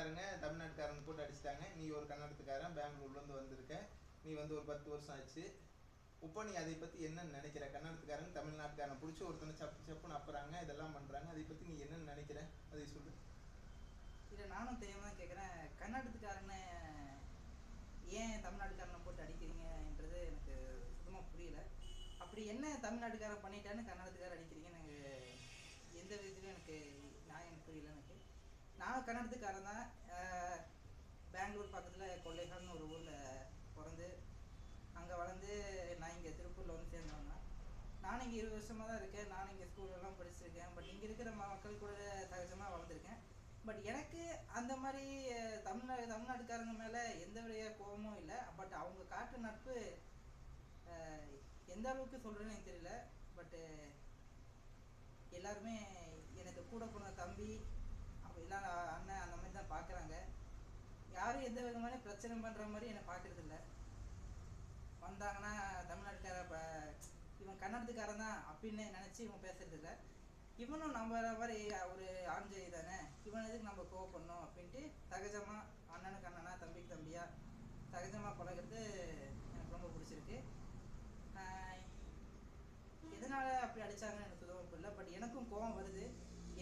கர்நாடகக்காரங்க தமிழ்நாட்டுக்காரங்க போட்டு அடிச்சிட்டாங்க. நீ ஒரு கன்னடத்துக்காரன் பெங்களூர்லேருந்து வந்திருக்க. நீ வந்து ஒரு 10 வருஷம் ஆச்சு. இப்போ நீ அதை பற்றி என்னன்னு நினைக்கிற? கன்னடத்துக்காரங்க தமிழ்நாட்டுக்காரனை பிடிச்சி ஒருத்தனை சப்பு சப்புன்னு அப்புறாங்க, இதெல்லாம் பண்ணுறாங்க. அதை பற்றி நீ என்னன்னு நினைக்கிற? அதை சொல்லு. இல்லை, நானும் தெரியாம தான் கேட்குறேன். கர்நாடகத்துக்காரனை ஏன் தமிழ்நாட்டுக்காரனை போட்டு அடிக்கிறீங்கன்றது எனக்கு சுத்தமாக புரியல. அப்படி என்ன தமிழ்நாட்டுக்காரன் பண்ணிட்டான்னு கர்நாடகத்துக்காரர் அடிக்கிறீங்கன்னு எனக்கு எந்த விதத்துலையும் எனக்கு நியாயம் புரியல. நானும் கர்நாடகத்துக்காரன் தான். பெங்களூர் பக்கத்தில் கொள்ளைகால்னு ஒரு ஊரில் பிறந்து அங்கே வளர்ந்து நான் இங்கே திருப்பூரில் வந்து சேர்ந்தவங்க. நானும் இங்கே 20 வருஷமாக தான் இருக்கேன். நானும் இங்கே ஸ்கூலெல்லாம் படிச்சிருக்கேன். பட் இங்கே இருக்கிற மக்கள் கூட சகஜமாக வளர்ந்துருக்கேன். பட் எனக்கு அந்த மாதிரி தமிழ்நாட்டுக்காரங்க மேலே எந்த வித கோபமும் இல்லை. பட் அவங்க காட்டு நட்பு எந்த அளவுக்கு சொல்கிறேன்னு எனக்கு தெரியல. பட்டு எல்லாருமே எனக்கு கூட போன தம்பி அப்போ எல்லாரும் அண்ணன் அந்த மாதிரி தான் பார்க்குறாங்க. யாரும் எந்த விதமான பிரச்சனை பண்ணுற மாதிரி என்னை பார்க்குறது இல்லை. வந்தாங்கன்னா தமிழ்நாட்டுக்கார இவன் கன்னடத்துக்காரன் தான் அப்படின்னு நினச்சி இவன் பேசுறது இல்லை. இவனும் நம்ம மாதிரி ஒரு ஆண்ஜை தானே, இவன் எதுக்கு நம்ம கோவப்படணும் அப்படின்ட்டு சகஜமாக அண்ணனுக்கு அண்ணனா தம்பிக்கு தம்பியா சகஜமாக பழகிறது எனக்கு ரொம்ப பிடிச்சிருக்கு. எதனால் அப்படி அடித்தாங்கன்னு எனக்கு சுத்தமாக புரியல. பட் எனக்கும் கோவம் வருது.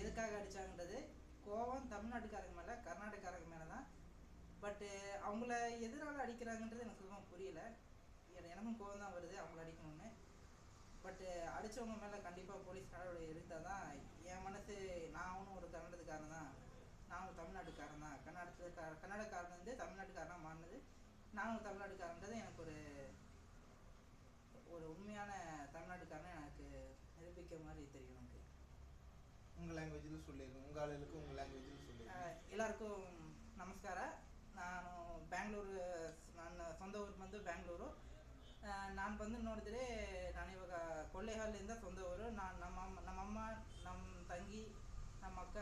எதுக்காக அடித்தாங்கன்றது கோவம் தமிழ்நாட்டுக்காரங்க மேலே கர்நாடகாரங்க மேலே தான். பட்டு அவங்கள எதனால் அடிக்கிறாங்கன்றது எனக்கு சுத்தமாக புரியல. எனக்கும் கோவம் தான் வருது அவங்கள அடிக்கணும்னு. பட்டு அடித்தவங்க மேலே கண்டிப்பாக போலீஸ் நடவடிக்கை எடுத்தால் தான் என் மனசு, நானும் ஒரு கன்னடத்துக்காரன் தான், நானும் தமிழ்நாட்டுக்காரன் தான், கன்னடக்காரன் வந்து தமிழ்நாட்டுக்காரனாக மாறினது, நானும் தமிழ்நாட்டுக்காரன்றது எனக்கு ஒரு உண்மையான தமிழ்நாட்டுக்காரனை எனக்கு நிரூபிக்க மாதிரி தெரியும். எனக்கு உங்கள் லாங்குவேஜில் சொல்லிடுங்க, உங்கள் ஆளுகளுக்கு உங்கள் லாங்குவேஜில் சொல்லிடுங்க. எல்லாருக்கும் நமஸ்கார. ನಾನು ಬ್ಯಾಂಗ್ಳೂರು, ನನ್ನ ಸ್ವಂತ ಊರು ಬಂದು ಬ್ಯಾಂಗ್ಳೂರು. ನಾನು ಬಂದು ನೋಡಿದ್ರೆ ನಾನು ಇವಾಗ ಕೊಳ್ಳೇಗಾಲಿಂದ ಸ್ವಂತ ಊರು. ನಾನು ನಮ್ಮಮ್ಮ, ನಮ್ಮ ತಂಗಿ, ನಮ್ಮ ಅಕ್ಕ,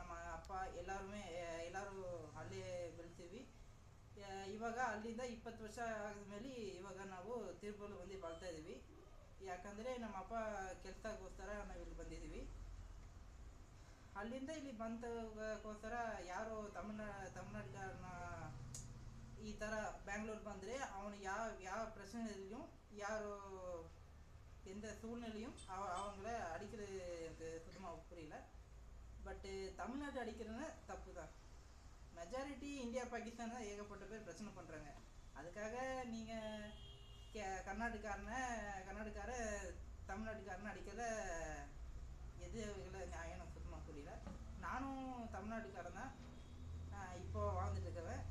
ನಮ್ಮ ಅಪ್ಪ ಎಲ್ಲರೂ ಅಲ್ಲೇ ಬೆಳೆತೀವಿ. ಇವಾಗ ಅಲ್ಲಿಂದ 20 ವರ್ಷ ಆದಮೇಲೆ ಇವಾಗ ನಾವು ತಿರುಪೂರು ಬಂದು ಬಾಳ್ತಾ ಇದ್ದೀವಿ. ಯಾಕಂದರೆ ನಮ್ಮ ಅಪ್ಪ ಕೆಲಸಕ್ಕೋಸ್ಕರ ನಾವು ಇಲ್ಲಿ ಬಂದಿದ್ದೀವಿ. ಅಲ್ಲಿಂದ ಇಲ್ಲಿ ಬಂದಕ್ಕೋಸ್ಕರ ಯಾರು ತಮಿಳ್ನಾಡುಗಾರನ ಈ ಥರ பெங்களூர் ಬಂದರೆ ಅವನು ಯಾವ பிரச்சனையிலையும் யாரோ எந்த சூழ்நிலையும் அவங்கள அடிக்கிறது எனக்கு சுத்தமாக புரியல. பட்டு தமிழ்நாட்டு அடிக்கிறதுன்னு தப்பு தான். மெஜாரிட்டி இந்தியா பாகிஸ்தான் தான் ஏகப்பட்ட பேர் பிரச்சனை பண்ணுறாங்க. அதுக்காக நீங்கள் கர்நாடகார தமிழ்நாட்டுக்காரனை அடிக்கல எது நியாயம் எனக்கு சுத்தமாக புரியல. நானும் தமிழ்நாட்டுக்காரன் தான், இப்போது வாழ்ந்துட்டு இருக்கவன்.